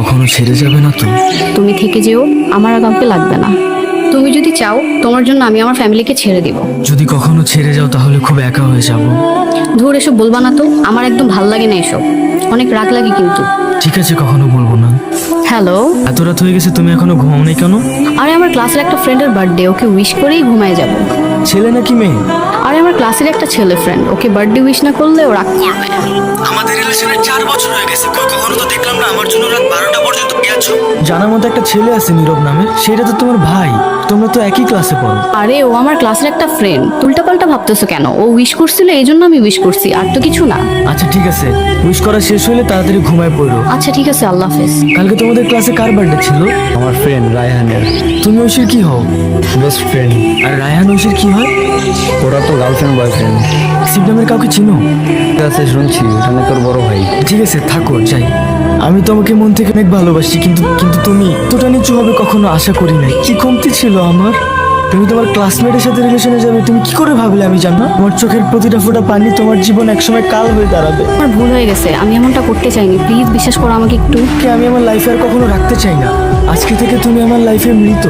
কখনো ছেড়ে যাবে না তো? তুমি থেকে যেও, আমার আর কাউকে লাগবে না। তুমি যদি চাও তোমার জন্য আমি আমার ফ্যামিলিকে ছেড়ে দিব। যদি কখনো ছেড়ে যাও তাহলে খুব একা হয়ে যাব। ধুর, এসব বলবা না তো, আমার একদম ভাল লাগে না এসব, অনেক রাগ লাগে কিন্তু। ঠিক আছে, কখনো বলবো না। হ্যালো। এত রাত হয়ে গেছে, তুমি এখনো ঘুমাও নাই কেন? আরে আমার ক্লাসের একটা ফ্রেন্ডের বার্থডে, ওকে উইশ করেই ঘুমায় যাব। ছেলে নাকি মেয়ে? আরে আমার ক্লাসের একটা ছেলে ফ্রেন্ড, ওকে বার্থডে উইশ না করলে ও রাগ করবে। আমাদের রিলেশনের 4 বছর হয়ে গেছে, কখনো তো দেখলাম না আমার জন্য রাত 12টা পর্যন্ত গেছো। জানার মতো একটা ছেলে আছে নীরব নামে, সেটা তো তোমার ভাই, তোমরা তো একই ক্লাসে পড়ো। আরে ও আমার ক্লাসের একটা ফ্রেন্ড, উল্টাপাল্টা ভাবতেছো কেন? ও উইশ করছিল এই জন্য আমি উইশ করছি, আর তো কিছু না। আচ্ছা ঠিক আছে, উইশ করা শেষ হলে তাড়াতাড়ি ঘুমায় পড়ো। আচ্ছা ঠিক আছে, আল্লাহ হাফেজ। কালকে তোমাদের ক্লাসে কার বার্থডে ছিল? আমার ফ্রেন্ড রায়হানের তুমি ঐশীর কি হও? Best friend. আর রায়হান ঐশীর কি হয়? ওরা তো গার্লফ্রেন্ড বয়ফ্রেন্ড। শিব নামের কাউকে চিনো? আছে শুনছি, ওখানে তোর বড় ভাই। ঠিক আছে থাকো, যাই। আমি তোমাকে মন থেকে অনেক ভালোবাসি, কিন্তু কিন্তু তুমি এতটা নিচু হবে কখনো আশা করি নাই। কি কমতি ছিল আমার? তুমি তোমার ক্লাসমেটের সাথে রিলেশনে যাবে, তুমি কি করে ভাবলে আমি জানো? আমার চোখের প্রতিটা ফোঁটা পানি তোমার জীবন একসময় কাল হয়ে দাঁড়াবে। আমার ভুল হয়ে গেছে, আমি এমনটা করতে চাইনি, প্লিজ বিশ্বাস করো আমাকে একটু। আমি আমার লাইফে আর কখনো রাখতে চাই না। আজকে থেকে তুমি আমার লাইফে মৃত।